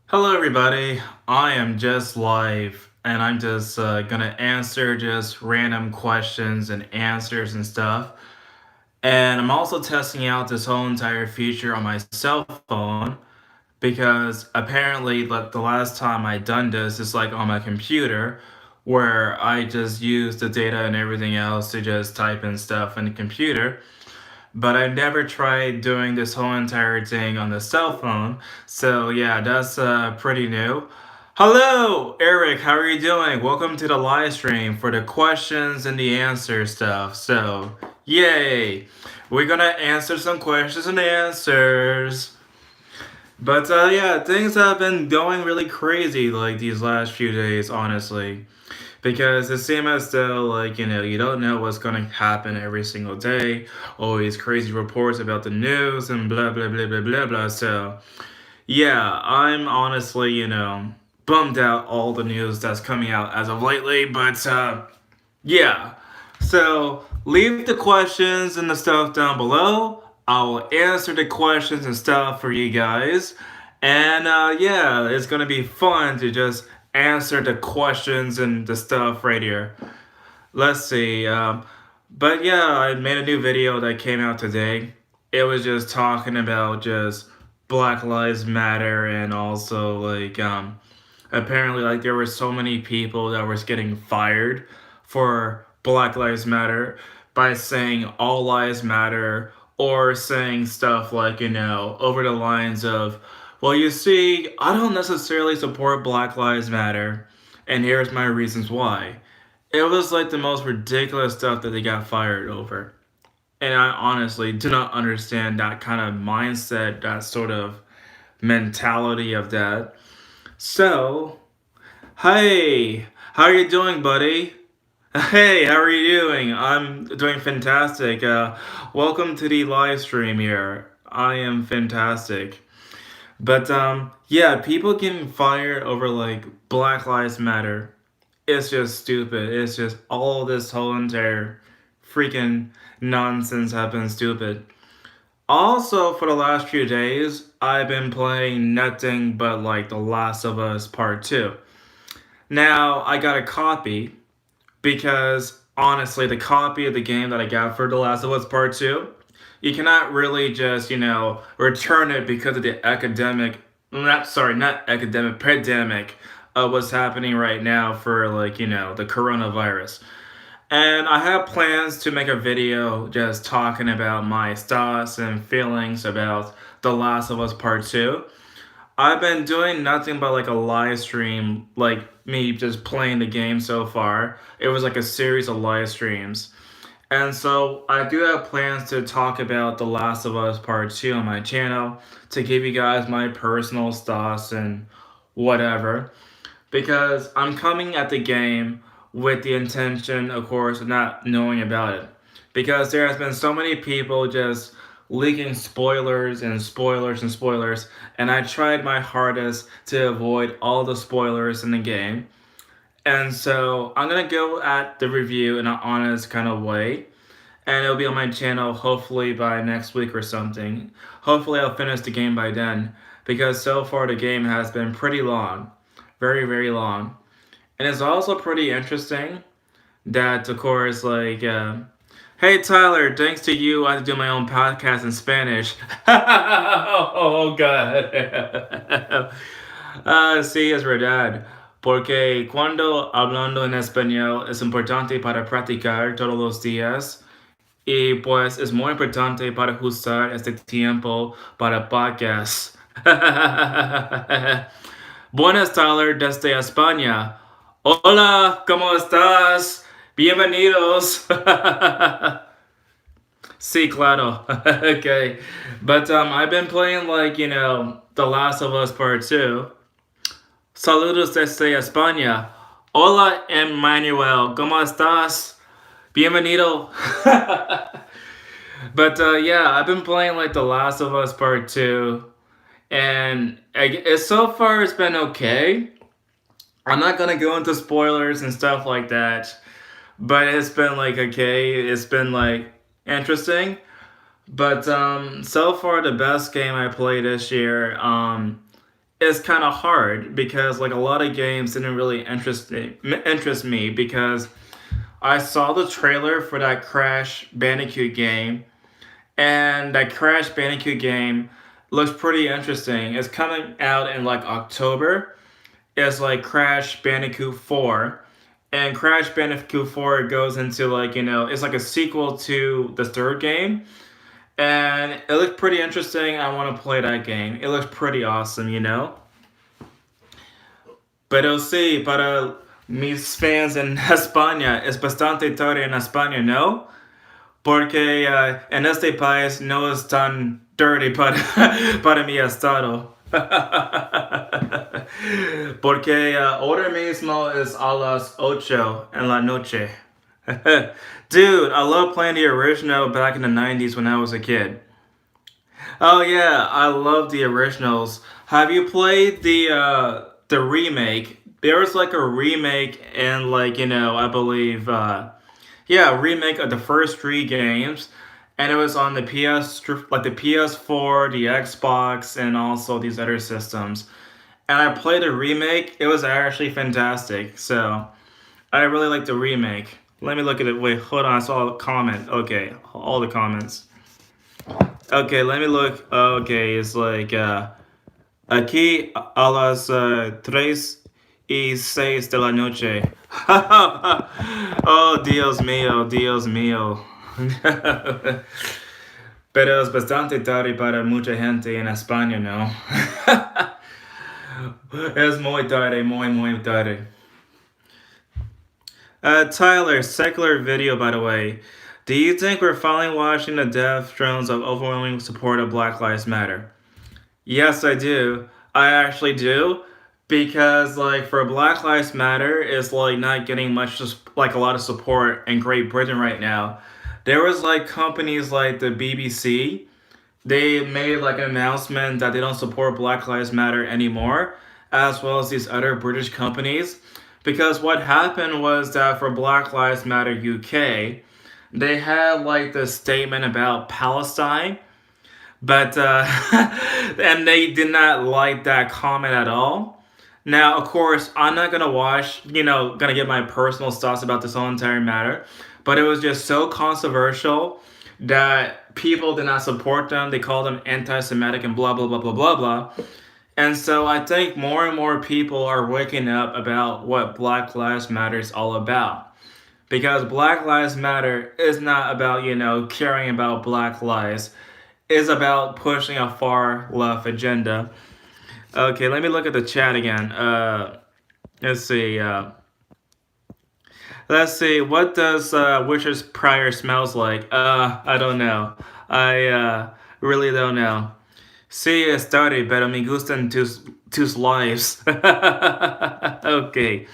Hello, everybody. I am just live, and I'm just gonna answer just random questions and answers and stuff. And I'm also testing out this whole entire feature on my cell phone because apparently, like the last time I done this is like on my computer, where I just use the data and everything else to just type in stuff in the computer. But I never tried doing this whole entire thing on the cell phone. So yeah, that's pretty new. Hello, Eric. How are you doing? Welcome to the live stream for the questions and the answer stuff. So, yay! We're gonna answer some questions and answers. But yeah, things have been going really crazy like these last few days, honestly. Because it seems as though, like, you don't know what's going to happen every single day. Always crazy reports about the news and blah, blah, blah, blah, blah, blah. So, yeah, I'm honestly, bummed out all the news that's coming out as of lately. But, yeah. So, leave the questions and the stuff down below. I'll answer the questions and stuff for you guys. And yeah, it's gonna be fun to just answer the questions and the stuff right here. Let's see. But yeah, I made a new video that came out today. It was just talking about just Black Lives Matter and also like apparently like there were so many people that was getting fired for Black Lives Matter by saying all lives matter or saying stuff like, over the lines of, well, you see, I don't necessarily support Black Lives Matter, and here's my reasons why. It was like the most ridiculous stuff that they got fired over. And I honestly do not understand that kind of mindset, that sort of mentality of that. So, hey, how are you doing, buddy? Hey, how are you doing? I'm doing fantastic. Welcome to the live stream here. I am fantastic. But yeah, people getting fired over like Black Lives Matter. It's just stupid. It's just all this whole entire freaking nonsense have been stupid. Also, for the last few days, I've been playing nothing but like The Last of Us Part 2. Now, I got a copy because honestly, the copy of the game that I got for The Last of Us Part 2, you cannot really just, return it because of the not academic, pandemic of what's happening right now for like, the coronavirus. And I have plans to make a video just talking about my thoughts and feelings about The Last of Us Part 2. I've been doing nothing but like a live stream, like me just playing the game so far. It was like a series of live streams. And so I do have plans to talk about The Last of Us Part 2 on my channel to give you guys my personal thoughts and whatever. Because I'm coming at the game with the intention, of course, of not knowing about it. Because there has been so many people just leaking spoilers and spoilers and spoilers, and I tried my hardest to avoid all the spoilers in the game. And so I'm gonna go at the review in an honest kind of way, and it'll be on my channel hopefully by next week or something. Hopefully, I'll finish the game by then, because so far the game has been pretty long, very, very long. And it's also pretty interesting that, of course, like, hey Tyler, thanks to you, I have to do my own podcast in Spanish. Oh, God. Sí, es verdad. Porque cuando hablando en español es importante para practicar todos los días y pues es muy importante para usar este tiempo para podcast. Buenas, Tyler, desde España. Hola, ¿cómo estás? Bienvenidos. Sí, claro. Okay. But I've been playing like, The Last of Us Part 2. Saludos desde España. Hola, Emmanuel. ¿Cómo estás? Bienvenido. But yeah, I've been playing like The Last of Us Part 2. And so far it's been okay. I'm not gonna go into spoilers and stuff like that, but it's been like okay. It's been like interesting. But so far the best game I played this year. it's kind of hard because like a lot of games didn't really interest me because I saw the trailer for that Crash Bandicoot game, and that Crash Bandicoot game looks pretty interesting. It's coming out in like October. It's like Crash Bandicoot 4. And Crash Bandicoot 4 goes into like, it's like a sequel to the third game. And it looks pretty interesting. I want to play that game. It looks pretty awesome. Pero sí, para mis fans en España, es bastante tarde en España, ¿no? Porque en este país no es tan dirty para, para mi estado. Porque ahora mismo es a las 8 en la noche. Dude, I love playing the original back in the 90s when I was a kid. Oh yeah, I love the originals. Have you played the remake? There was like a remake and like, I believe yeah, a remake of the first three games, and it was on the like the PS4, the Xbox, and also these other systems. And I played the remake. It was actually fantastic. So I really like the remake. Let me look at it. Wait, hold on. I saw a comment. Okay, all the comments. Okay, let me look. Okay, it's like aquí a las 3:06 de la noche. Oh, Dios mío, Dios mío. Pero es bastante tarde para mucha gente en España, ¿no? Es muy tarde, muy tarde. Tyler, secular video, by the way. Do you think we're finally watching the death drones of overwhelming support of Black Lives Matter? Yes, I do. I actually do. Because like for Black Lives Matter is like not getting much just like a lot of support in Great Britain right now. There was like companies like the BBC, they made like an announcement that they don't support Black Lives Matter anymore, as well as these other British companies. Because what happened was that for Black Lives Matter UK, they had like this statement about Palestine, but and they did not like that comment at all. Now, of course, I'm not gonna gonna get my personal thoughts about this whole entire matter, but it was just so controversial that people did not support them. They called them anti-Semitic and blah blah blah blah blah blah. And so I think more and more people are waking up about what Black Lives Matter is all about. Because Black Lives Matter is not about, caring about black lives. It's about pushing a far left agenda. Okay, let me look at the chat again. Let's see. Let's see. What does Witcher's Prior smells like? I don't know. I really don't know. Sí, started, pero me gustan tus lives. Okay.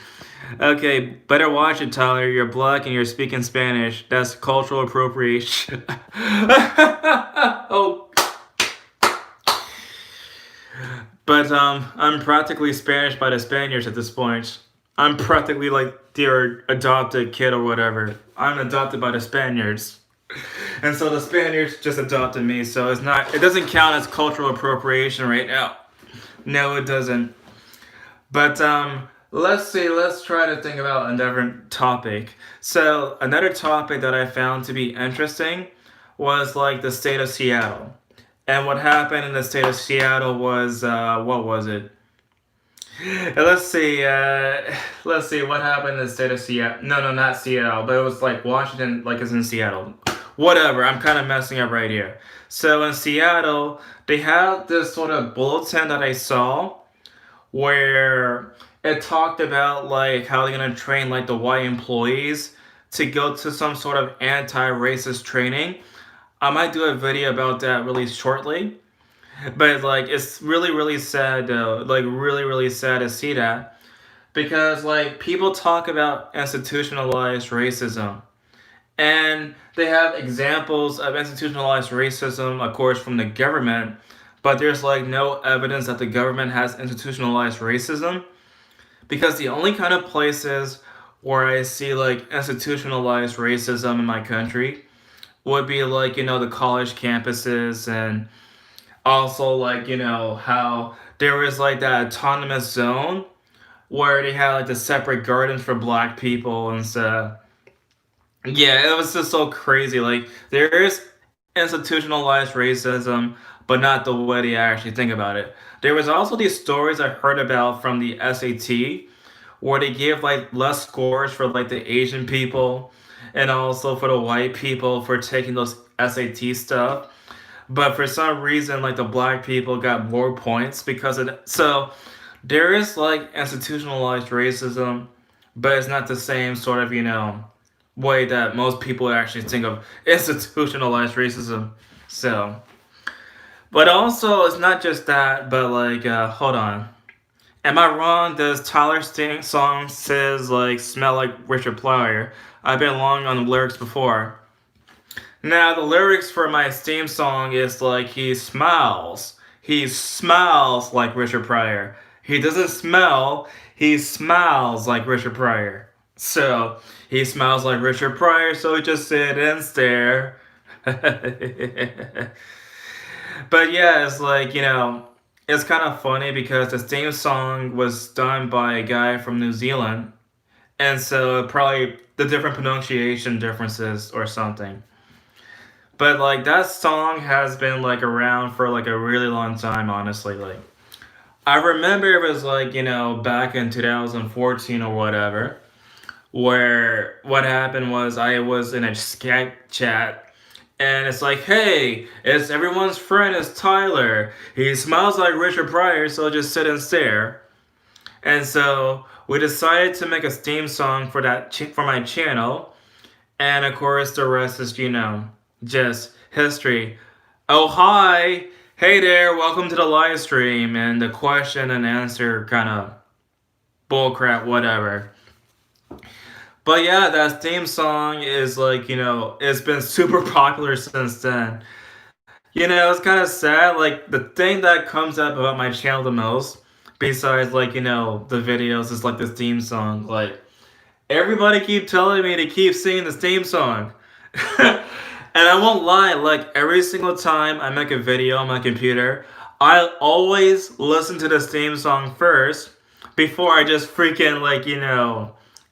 Okay, better watch it, Tyler. You're black and you're speaking Spanish. That's cultural appropriation. Oh. But I'm practically Spanish by the Spaniards at this point. I'm practically like their adopted kid or whatever. I'm adopted by the Spaniards. And so the Spaniards just adopted me, so it doesn't count as cultural appropriation right now. No, it doesn't. But let's see, let's try to think about a different topic. So another topic that I found to be interesting was like the state of Seattle. And what happened in the state of Seattle was what was it? Let's see. Let's see what happened in the state of Seattle. No, not Seattle, but it was like Washington, like it's in Seattle. Whatever. I'm kind of messing up right here. So in Seattle, they had this sort of bulletin that I saw where it talked about like how they're gonna train like the white employees to go to some sort of anti-racist training. I might do a video about that really shortly. But like it's really sad though. Like really sad to see that. Because like people talk about institutionalized racism. And they have examples of institutionalized racism, of course, from the government, but there's like no evidence that the government has institutionalized racism. Because the only kind of places where I see like institutionalized racism in my country would be like, the college campuses and also like, how there was like that autonomous zone where they had like the separate gardens for black people and stuff. Yeah, it was just so crazy. Like there is institutionalized racism, but not the way they actually think about it. There was also these stories I heard about from the SAT where they give like less scores for like the Asian people and also for the white people for taking those SAT stuff. But for some reason, like the black people got more points because of that. So there is like institutionalized racism, but it's not the same sort of, way that most people actually think of institutionalized racism. So, but also it's not just that, but like, hold on. Am I wrong? Does Tyler Sting song says like smell like Richard Pryor? I've been long on the lyrics before. Now the lyrics for my Steam song is like he smiles. He smiles like Richard Pryor. He doesn't smell. He smiles like Richard Pryor. So he smiles like Richard Pryor. So he just sit and stare. But yeah, it's like it's kind of funny because the theme song was done by a guy from New Zealand, and so probably the different pronunciation differences or something. But like that song has been like around for like a really long time, honestly. Like I remember it was like, back in 2014 or whatever, where what happened was I was in a Skype chat and it's like, hey, it's everyone's friend is Tyler. He smiles like Richard Pryor, so just sit and stare. And so we decided to make a theme song for for my channel, and of course, the rest is, just history. Oh, hi. Hey there. Welcome to the live stream. And the question and answer kind of bullcrap, whatever. But yeah, that theme song is like, it's been super popular since then. It's kind of sad. Like, the thing that comes up about my channel the most, besides, like, the videos, is like this theme song. Like, everybody keep telling me to keep singing this theme song. And I won't lie, like every single time I make a video on my computer, I always listen to this theme song first before I just freaking like,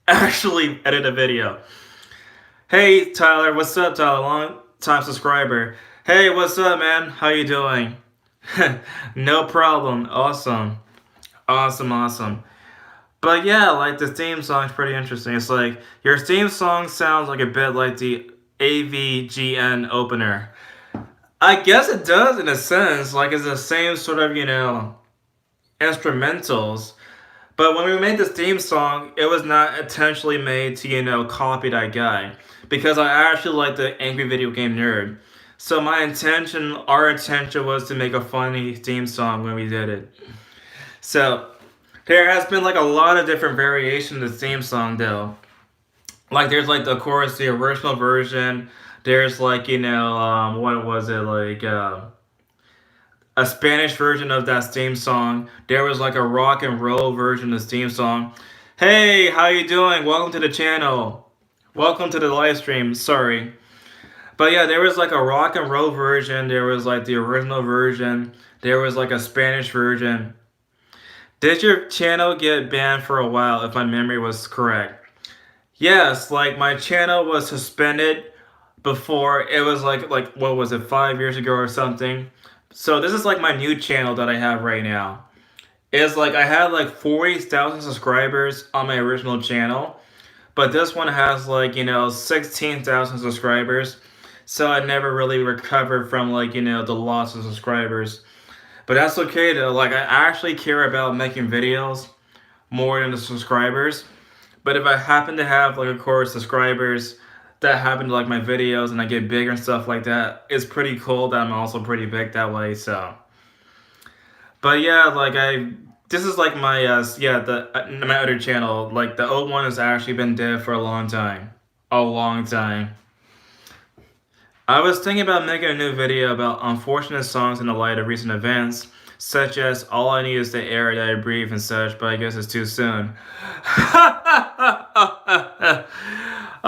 actually edit a video. Hey Tyler, what's up Tyler? Long time subscriber. Hey, what's up man? How you doing? No problem. Awesome. Awesome, awesome. But yeah, like the theme song's pretty interesting. It's like your theme song sounds like a bit like the AVGN opener. I guess it does in a sense, like it's the same sort of, instrumentals. But when we made this theme song, it was not intentionally made to, copy that guy. Because I actually like the angry video game nerd. So our intention was to make a funny theme song when we did it. So there has been like a lot of different variations of the theme song though. Like there's like of course the original version. There's like what was it like a Spanish version of that theme song. There was like a rock and roll version of the theme song. Hey, how you doing? Welcome to the channel. Welcome to the live stream. Sorry. But yeah, there was like a rock and roll version. There was like the original version. There was like a Spanish version. Did your channel get banned for a while, if my memory was correct? Yes, like my channel was suspended before. It was like what was it, 5 years ago or something. So this is like my new channel that I have right now. It's like I had like 40,000 subscribers on my original channel, but this one has like 16,000 subscribers. So I never really recovered from like the loss of subscribers. But that's okay though. Like I actually care about making videos more than the subscribers. But if I happen to have like of course subscribers that happen to like my videos and I get bigger and stuff like that, it's pretty cool that I'm also pretty big that way. So, but yeah, like this is like my my other channel. Like the old one has actually been dead for a long time. I was thinking about making a new video about unfortunate songs in the light of recent events, such as All I Need Is the Air That I Breathe and such, but I guess it's too soon.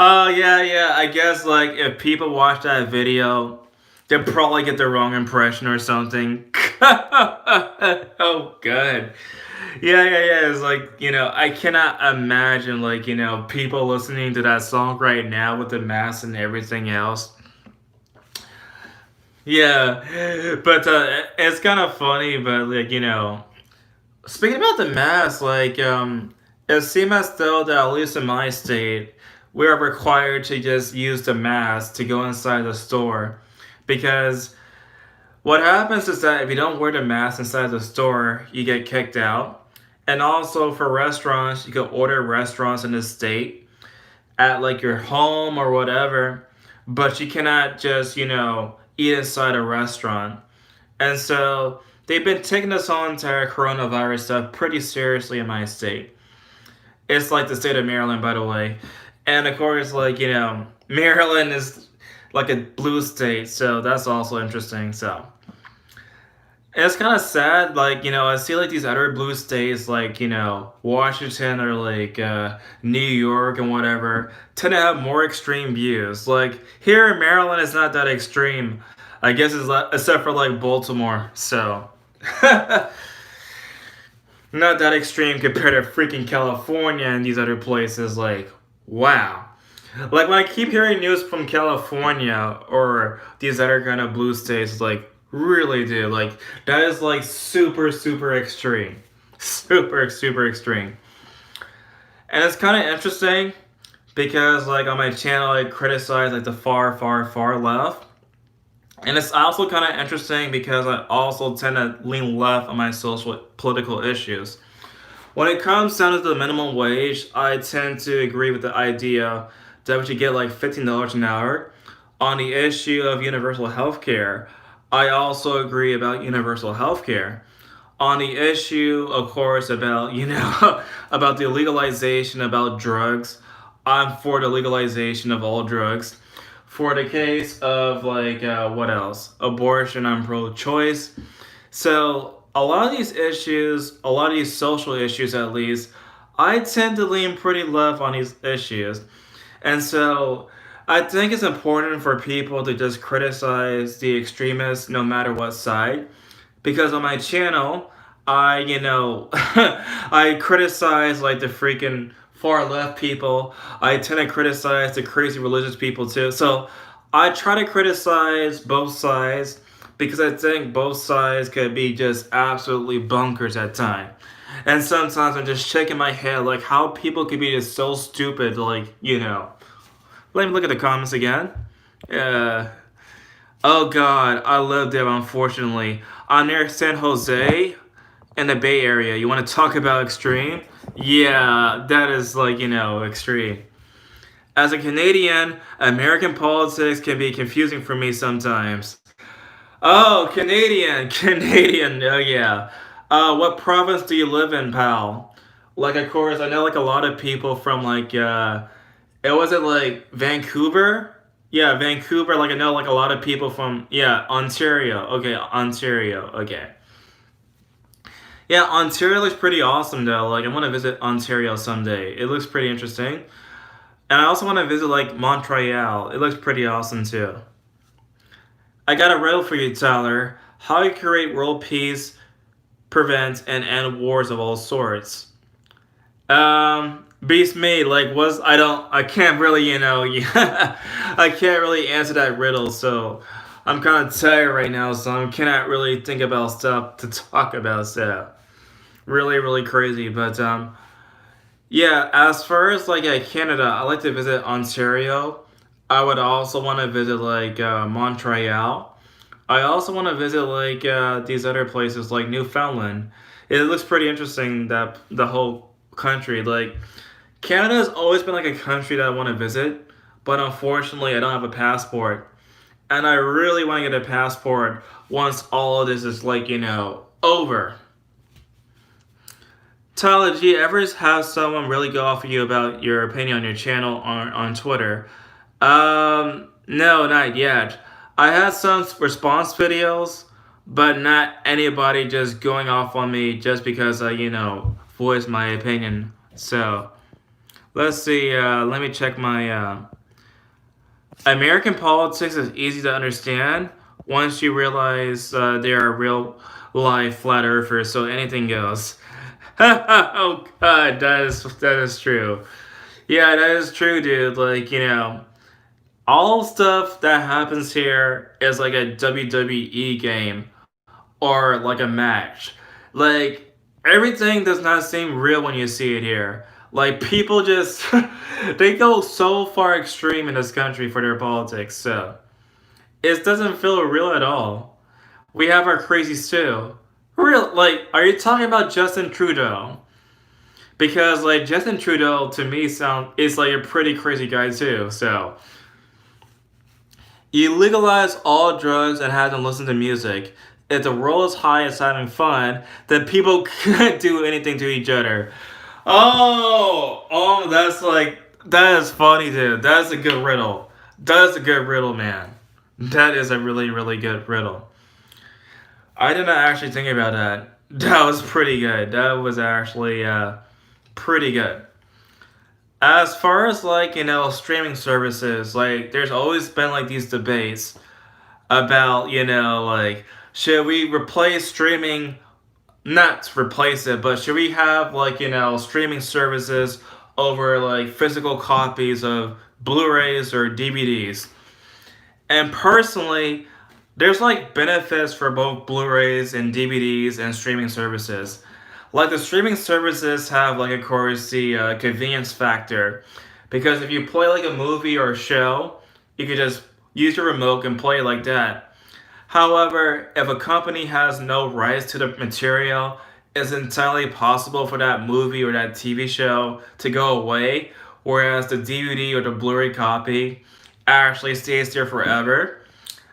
Oh, yeah, I guess like if people watch that video, they'll probably get the wrong impression or something. Oh, good. Yeah. It's like, I cannot imagine, like, people listening to that song right now with the mask and everything else. Yeah, but it's kind of funny, but like, speaking about the mask, like, it seems as though that at least in my state, we are required to just use the mask to go inside the store, because what happens is that if you don't wear the mask inside the store, you get kicked out. And also for restaurants, you can order restaurants in the state at like your home or whatever, but you cannot just, eat inside a restaurant. And so they've been taking this whole entire coronavirus stuff pretty seriously in my state. It's like the state of Maryland, by the way. And of course, like, Maryland is like a blue state, so that's also interesting. So it's kind of sad, like, I see like these other blue states, like, Washington or like New York and whatever, tend to have more extreme views. Like, here in Maryland, it's not that extreme. I guess it's like, except for like Baltimore, so. Not that extreme compared to freaking California and these other places, like, wow. Like, when I keep hearing news from California or these other kind of blue states, like, really, dude, like, that is, like, super, super extreme. Super, super extreme. And it's kind of interesting because, like, on my channel, I criticize, like, the far, far, far left. And it's also kind of interesting because I also tend to lean left on my social political issues. When it comes down to the minimum wage, I tend to agree with the idea that we should get like $15 an hour. On the issue of universal health care, I also agree about universal health care. On the issue, of course, about, about the legalization about drugs, I'm for the legalization of all drugs. For the case of like, what else? Abortion, I'm pro-choice. So a lot of these issues, a lot of these social issues at least, I tend to lean pretty left on these issues. And so I think it's important for people to just criticize the extremists no matter what side. Because on my channel, I criticize like the freaking far left people. I tend to criticize the crazy religious people too. So I try to criticize both sides because I think both sides could be just absolutely bunkers at times. And sometimes I'm just shaking my head like how people could be just so stupid, like, Let me look at the comments again. Uh, oh god, I live there unfortunately. I'm near San Jose in the Bay Area. You want to talk about extreme? Yeah, that is like, extreme. As a Canadian, American politics can be confusing for me sometimes. Oh, Canadian, Canadian, oh yeah. What province do you live in, pal? Like, of course, I know like a lot of people from like, it was it like Vancouver? Yeah, Vancouver. Like I know like a lot of people from, yeah, Ontario. Okay, Ontario. Okay. Yeah, Ontario looks pretty awesome though. Like I want to visit Ontario someday. It looks pretty interesting. And I also want to visit like Montreal. It looks pretty awesome too. I got a riddle for you, Tyler. How you create world peace, prevent and end wars of all sorts? Beast me. Like was I can't really I can't really answer that riddle. So I'm kind of tired right now. So I cannot really think about stuff to talk about. So really really crazy. But yeah, as far as like Canada, I like to visit Ontario. I would also want to visit like Montreal. I also want to visit like these other places like Newfoundland. It looks pretty interesting that the whole country like Canada has always been like a country that I want to visit, but unfortunately I don't have a passport. And I really want to get a passport once all of this is like, over. Tyler, do you ever have someone really go off of you about your opinion on your channel on Twitter? No, not yet. I had some response videos, but not anybody just going off on me just because I, voiced my opinion. So, let's see, let me check my, American politics is easy to understand. once you realize they are real life flat earthers, so anything goes. Oh god, that is true. Yeah, that is true, dude. Like, all stuff that happens here is like a WWE game or like a match. Like, everything does not seem real when you see it here. Like, people just they go so far extreme in this country for their politics, so it doesn't feel real at all. We have our crazies too. Real, like, are you talking about Justin Trudeau? Because like Justin Trudeau to me sound is like a pretty crazy guy too. So you legalize all drugs and have them listen to music. If the world is high and having fun, then people can't do anything to each other. Oh, that is funny, dude. That's a good riddle. That's a good riddle, man. That is a really, really good riddle. I did not actually think about that. That was pretty good. That was actually pretty good. As far as like, streaming services, like there's always been like these debates about, like should we replace streaming, not replace it, but should we have like, streaming services over like physical copies of Blu-rays or DVDs? And personally, there's like benefits for both Blu-rays and DVDs and streaming services. Like the streaming services have like of course the convenience factor, because if you play like a movie or a show, you could just use your remote and play it like that. However, if a company has no rights to the material, it's entirely possible for that movie or that TV show to go away, whereas the DVD or the Blu-ray copy actually stays there forever.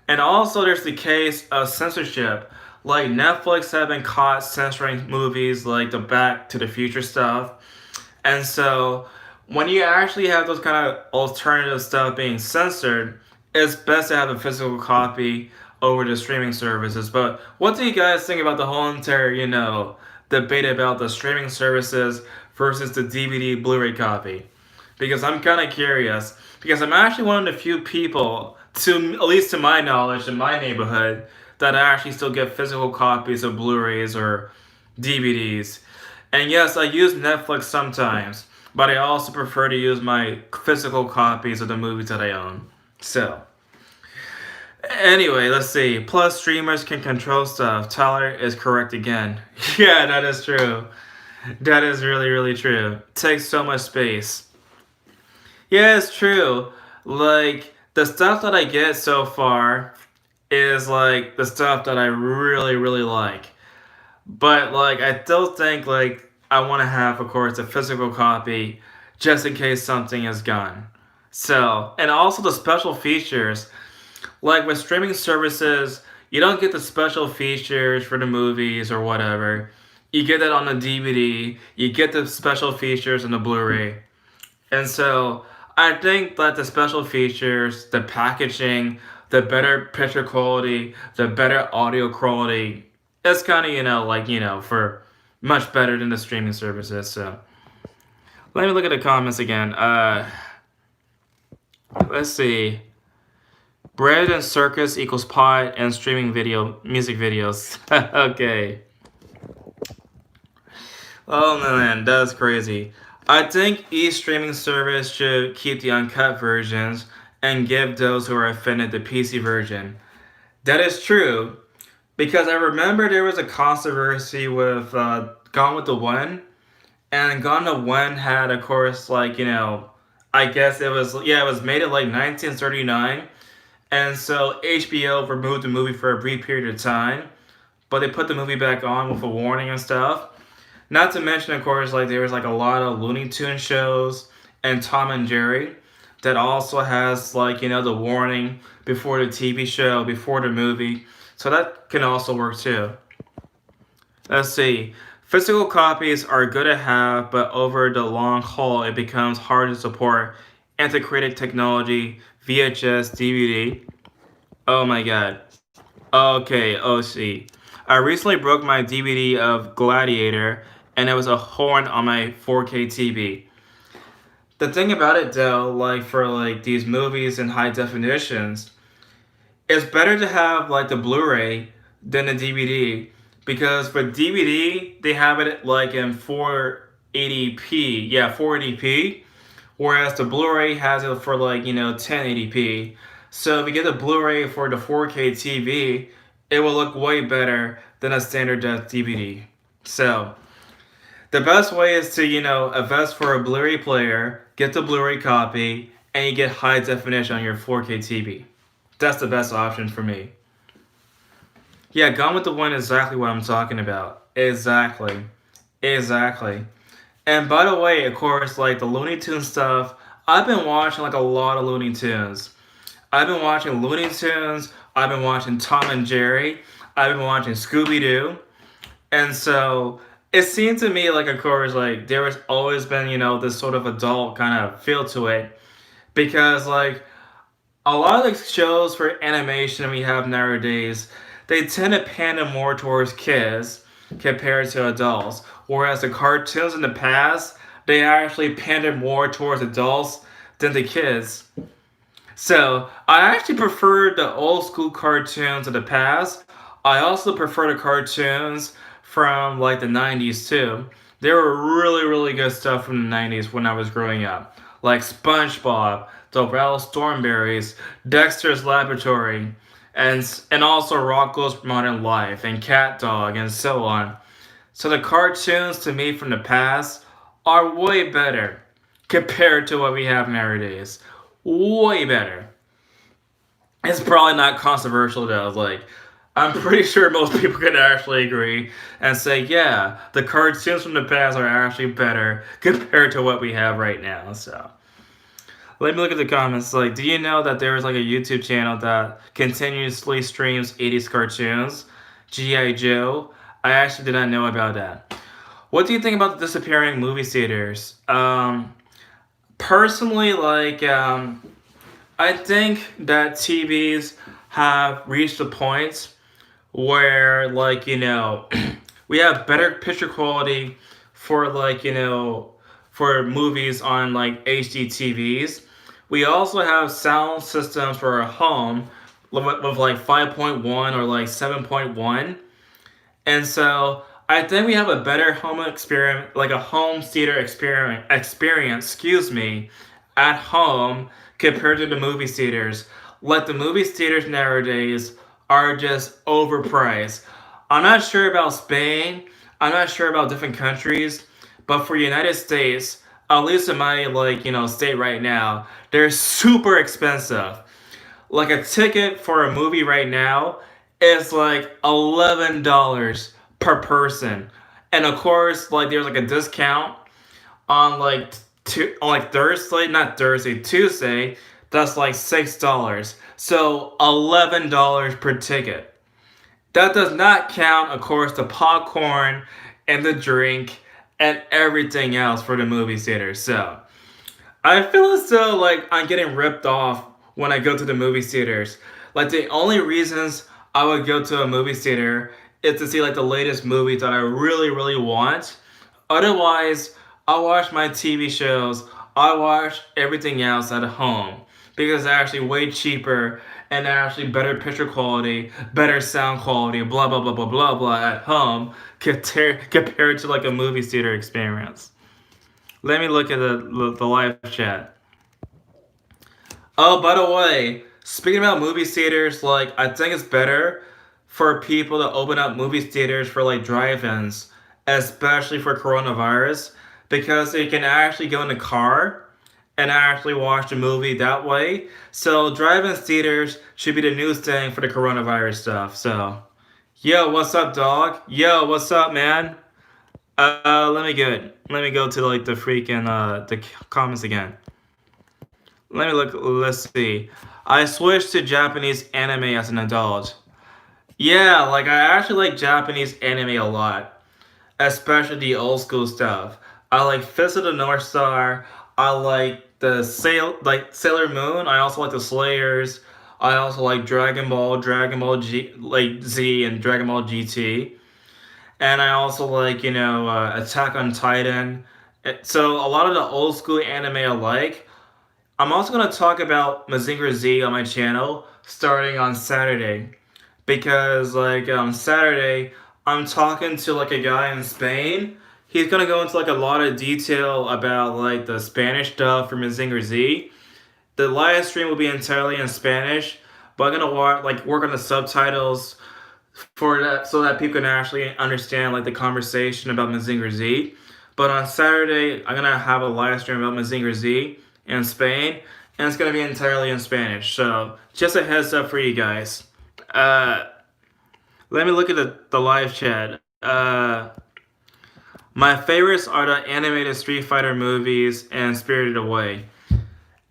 And also, there's the case of censorship. Like Netflix have been caught censoring movies like the Back to the Future stuff. And so, when you actually have those kind of alternative stuff being censored, it's best to have a physical copy over the streaming services. But what do you guys think about the whole entire, debate about the streaming services versus the DVD Blu-ray copy? Because I'm kind of curious. Because I'm actually one of the few people, to at least to my knowledge, in my neighborhood, that actually still get physical copies of Blu-rays or DVDs. And yes, I use Netflix sometimes, but I also prefer to use my physical copies of the movies that I own. So, anyway, let's see. Plus, streamers can control stuff. Tyler is correct again. Yeah, that is true. That is really, really true. Takes so much space. Yeah, it's true. Like, the stuff that I get so far is like the stuff that I really, really like. But like I still think like I want to have, of course, a physical copy just in case something is gone. So, and also the special features. Like with streaming services, you don't get the special features for the movies or whatever. You get that on the DVD. You get the special features on the Blu-ray. And so I think that the special features, the packaging, the better picture quality, the better audio quality, it's kind of, like, for much better than the streaming services. So let me look at the comments again. Let's see. Bread and circus equals pot and streaming music videos. Okay. Oh man, that's crazy. I think each streaming service should keep the uncut versions and give those who are offended the PC version. That is true, because I remember there was a controversy with Gone with the Wind, and Gone with the Wind had, of course, like, I guess it was made in like 1939, and so HBO removed the movie for a brief period of time, but they put the movie back on with a warning and stuff. Not to mention, of course, like there was like a lot of Looney Tune shows and Tom and Jerry that also has like, the warning before the TV show, before the movie. So that can also work too. Let's see. Physical copies are good to have, but over the long haul, it becomes hard to support antiquated technology, VHS, DVD. Oh my god. Okay, OC. I recently broke my DVD of Gladiator, and it was a horn on my 4K TV. The thing about it though, like for like these movies in high definitions, It's better to have like the Blu-ray than the DVD because for DVD they have it like in 480p, yeah, 480p, whereas the Blu-ray has it for like 1080p. So if you get the Blu-ray for the 4K TV, it will look way better than a standard depth DVD. So the best way is to invest for a Blu-ray player, get the Blu-ray copy, and you get high definition on your 4K TV. That's the best option for me. Yeah, Gone with the Wind is exactly what I'm talking about. Exactly. Exactly. And by the way, of course, like the Looney Tunes stuff, I've been watching like a lot of Looney Tunes. I've been watching Looney Tunes, I've been watching Tom and Jerry, I've been watching Scooby Doo. And so it seemed to me like, of course, like there has always been, this sort of adult kind of feel to it. Because, like, a lot of the shows for animation we have nowadays, they tend to pander more towards kids compared to adults. Whereas the cartoons in the past, they actually pandered more towards adults than the kids. So I actually prefer the old school cartoons of the past. I also prefer the cartoons from like the 90s too. There were really good stuff from the 90s when I was growing up. Like SpongeBob, the Ralph Stormberries, Dexter's Laboratory, and also Rocko's Modern Life and Cat Dog and so on. So the cartoons to me from the past are way better compared to what we have nowadays. Way better. It's probably not controversial though. Like, I'm pretty sure most people could actually agree and say, yeah, the cartoons from the past are actually better compared to what we have right now. So, let me look at the comments. Like, do you know that there is like a YouTube channel that continuously streams 80s cartoons? G.I. Joe? I actually did not know about that. What do you think about the disappearing movie theaters? Personally, like, I think that TVs have reached a point where, like, we have better picture quality for, like, for movies on, like, HD TVs. We also have sound systems for our home with like 5.1 or like 7.1. And so I think we have a better home experience, like a home theater experience, excuse me, at home compared to the movie theaters. Like the movie theaters nowadays are just overpriced. I'm not sure about Spain. I'm not sure about different countries, but for United States, at least in my state right now, they're super expensive. Like a ticket for a movie right now is like $11 per person. And of course, like there's like a discount on Thursday, not Thursday, Tuesday, that's like $6. So $11 per ticket. That does not count, of course, the popcorn and the drink and everything else for the movie theater. So I feel as though like I'm getting ripped off when I go to the movie theaters. Like the only reasons I would go to a movie theater is to see like the latest movie that I really want. Otherwise, I watch my TV shows. I watch everything else at home because it's actually way cheaper and actually better picture quality, better sound quality, blah blah blah blah blah blah at home compared to like a movie theater experience. Let me look at the live chat. Oh, by the way, speaking about movie theaters, like I think it's better for people to open up movie theaters for like drive-ins, especially for coronavirus, because you can actually go in the car and actually watch the movie that way. So drive-in theaters should be the new thing for the coronavirus stuff. So, yo, what's up, dog? Yo, what's up, man? Let me go to like the freaking the comments again. Let me look. Let's see. I switched to Japanese anime as an adult. Yeah, like I actually like Japanese anime a lot, especially the old school stuff. I like Fist of the North Star. I like like Sailor Moon. I also like the Slayers. I also like Dragon Ball, Dragon Ball G, like Z, and Dragon Ball GT. And I also like Attack on Titan. So a lot of the old school anime I like. I'm also gonna talk about Mazinger Z on my channel. starting on Saturday. Because like Saturday, I'm talking to like a guy in Spain. He's gonna go into like a lot of detail about like the Spanish stuff from Mazinger Z. The live stream will be entirely in Spanish, but I'm gonna work on the subtitles for that so that people can actually understand like the conversation about Mazinger Z. But on Saturday, I'm gonna have a live stream about Mazinger Z in Spain, and it's gonna be entirely in Spanish. So just a heads up for you guys. Uh, Let me look at the live chat. My favorites are the animated Street Fighter movies and Spirited Away.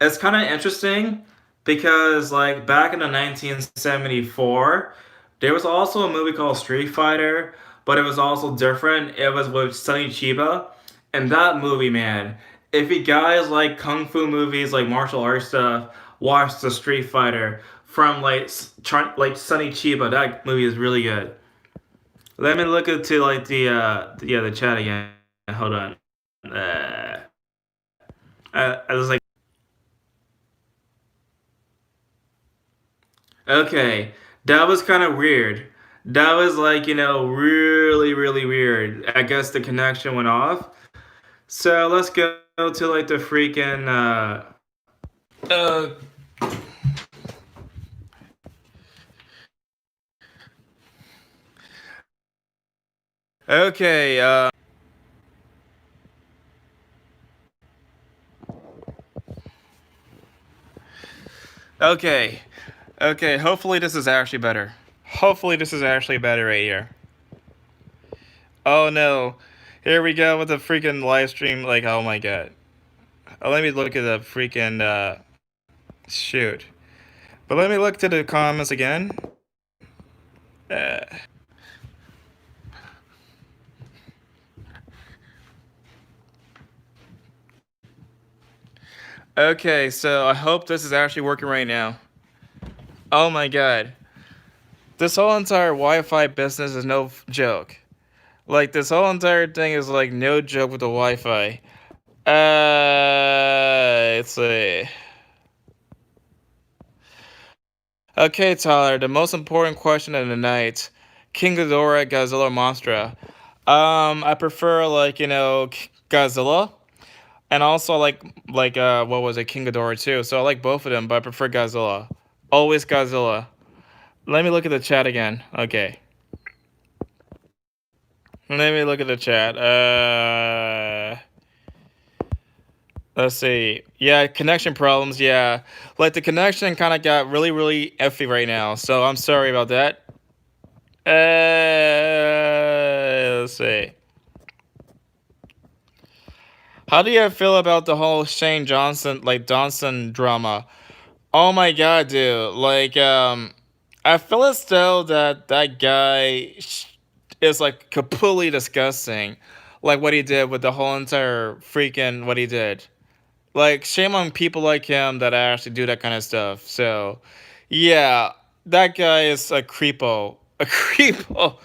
It's kind of interesting because like back in the 1974, there was also a movie called Street Fighter, but it was also different. It was with Sonny Chiba, and that movie, man. If you guys like kung fu movies, like martial arts stuff, watch the Street Fighter from like Sonny Chiba. That movie is really good. Let me look into like the chat again. Hold on. Uh, I was like, okay, that was kind of weird. That was like really weird. I guess the connection went off. So let's go to like the freaking uh okay okay okay. Hopefully this is actually better. Hopefully this is actually better right here. Oh no. Here we go with the freaking live stream. Like, oh my god. Let me look at the freaking shoot. But let me look to the comments again. Uh, okay, so I hope this is actually working right now. Oh my god. This whole entire Wi-Fi business is no joke. Like, this whole entire thing is like no joke with the Wi-Fi. Let's see. Okay, Tyler, the most important question of the night. King Ghidorah, Godzilla, Monstra. I prefer like, Godzilla. And also what was it, King Ghidorah too. So I like both of them, but I prefer Godzilla. Always Godzilla. Let me look at the chat again. Okay. Let me look at the chat. Let's see. Yeah, connection problems. Yeah, like the connection kind of got really iffy right now. So I'm sorry about that. Let's see. How do you feel about the whole Shane Johnson, like Johnson drama? Oh my god, dude. Like, I feel as though that guy is like completely disgusting. Like what he did with the whole entire freaking what he did. Like, shame on people like him that actually do that kind of stuff. So, yeah, that guy is a creepo. A creepo.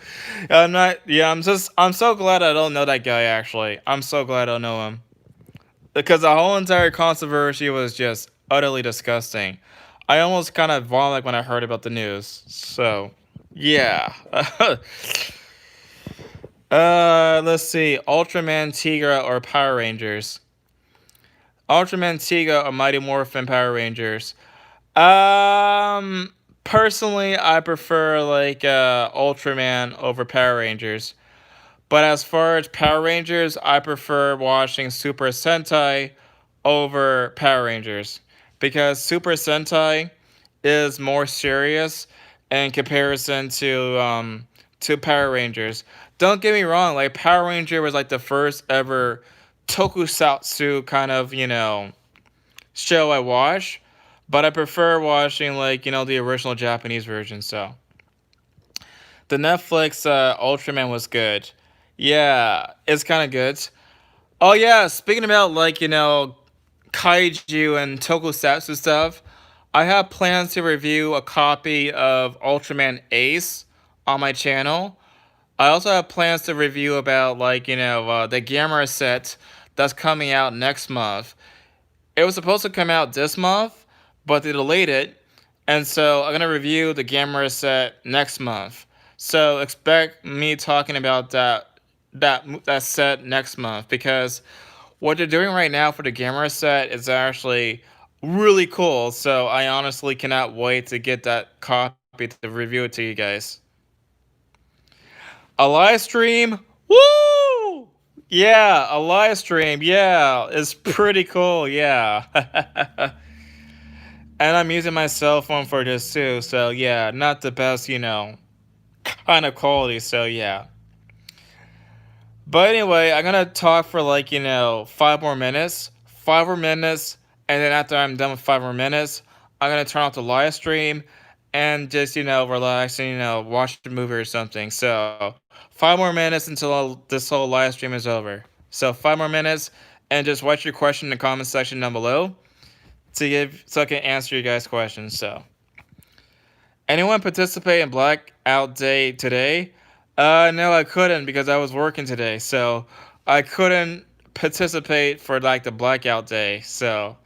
I'm not. Yeah, I'm so glad I don't know that guy. Actually, I'm so glad I don't know him because the whole entire controversy was just utterly disgusting. I almost kind of vomited when I heard about the news. So, yeah. Let's see. Ultraman, Tigra, or Power Rangers. Ultraman, Tiga, or Mighty Morphin Power Rangers. Personally, I prefer like Ultraman over Power Rangers. But as far as Power Rangers, I prefer watching Super Sentai over Power Rangers because Super Sentai is more serious in comparison to Power Rangers. Don't get me wrong, like Power Ranger was like the first ever tokusatsu kind of, show I watch, but I prefer watching like, the original Japanese version, so the Netflix Ultraman was good. Yeah, it's kind of good. Oh yeah, speaking about like, kaiju and tokusatsu stuff, I have plans to review a copy of Ultraman Ace on my channel. I also have plans to review about like, the Gamera set that's coming out next month. It was supposed to come out this month, but they delayed it. And so I'm gonna review the camera set next month. So expect me talking about that set next month, because what they're doing right now for the camera set is actually really cool. So I honestly cannot wait to get that copy to review it to you guys. A live stream? Woo! Yeah, a live stream. Yeah, it's pretty cool. Yeah. And I'm using my cell phone for this too. So yeah, not the best, kind of quality. So yeah. But anyway, I'm gonna talk for like, 5 more minutes. 5 more minutes. And then after I'm done with 5 more minutes, I'm gonna turn off the live stream and just, relax and, watch the movie or something. So 5 more minutes until this whole live stream is over. So 5 more minutes, and just watch your question in the comment section down below so I can answer you guys' questions. So anyone participate in Blackout Day today? No, I couldn't because I was working today. So I couldn't participate for like the Blackout Day. So,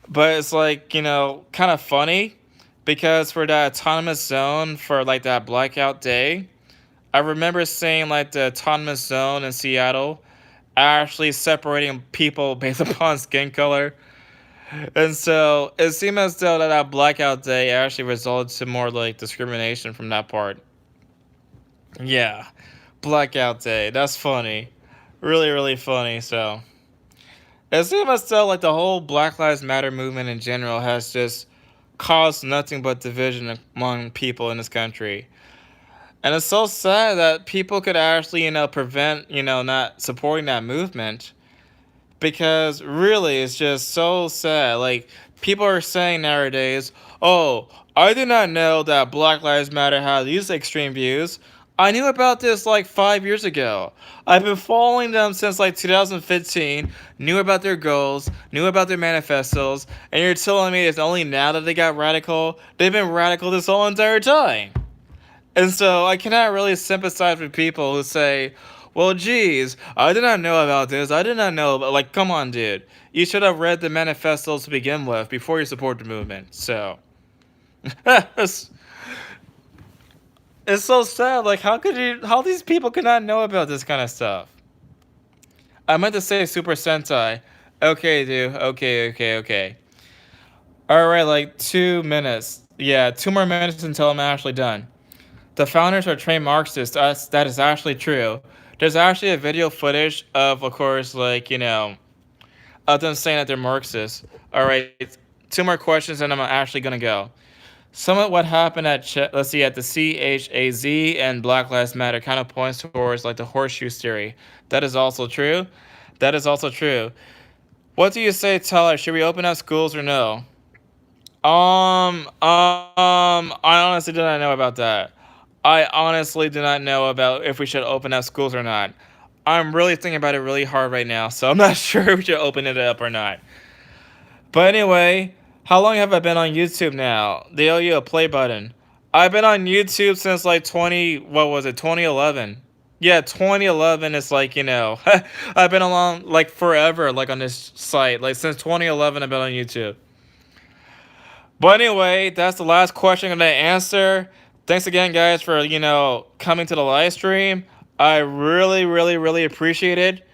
but it's like, kind of funny because for that autonomous zone for like that Blackout Day, I remember seeing like the autonomous zone in Seattle actually separating people based upon skin color. And so it seemed as though that Blackout Day actually resulted to more like discrimination from that part. Yeah, Blackout Day. That's funny. Really, really funny. So it seems as though like the whole Black Lives Matter movement in general has just caused nothing but division among people in this country. And it's so sad that people could actually, prevent, not supporting that movement, because really it's just so sad. Like, people are saying nowadays, "Oh, I did not know that Black Lives Matter had these extreme views. I knew about this like 5 years ago. I've been following them since like 2015, knew about their goals, knew about their manifestos, and you're telling me it's only now that they got radical? They've been radical this whole entire time." And so I cannot really sympathize with people who say, "Well, geez, I did not know about this. I did not know about," like, come on, dude. You should have read the manifestos to begin with before you support the movement. So it's, it's so sad. Like, how these people could not know about this kind of stuff? I meant to say Super Sentai. Okay, dude. Okay, okay, okay. All right, like 2 minutes. Yeah, 2 more minutes until I'm actually done. The founders are trained Marxists. That is actually true. There's actually a video footage of course, like, of them saying that they're Marxists. All right, 2 more questions, and I'm actually gonna go. Some of what happened at let's see, at the CHAZ and Black Lives Matter kind of points towards like the horseshoe theory. That is also true. That is also true. What do you say, Tyler? Should we open up schools or no? I honestly do not know about that. I honestly do not know about if we should open up schools or not. I'm really thinking about it really hard right now, so I'm not sure if we should open it up or not. But anyway, how long have I been on YouTube now? They owe you a play button. I've been on YouTube since like 2011. Yeah, 2011 is like, I've been along like forever, like on this site. Like since 2011, I've been on YouTube. But anyway, that's the last question I'm gonna answer. Thanks again, guys, for coming to the live stream. I really, really, really appreciate it.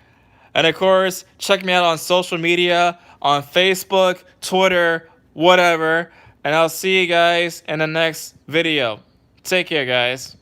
And of course, check me out on social media, on Facebook, Twitter, whatever. And I'll see you guys in the next video. Take care, guys.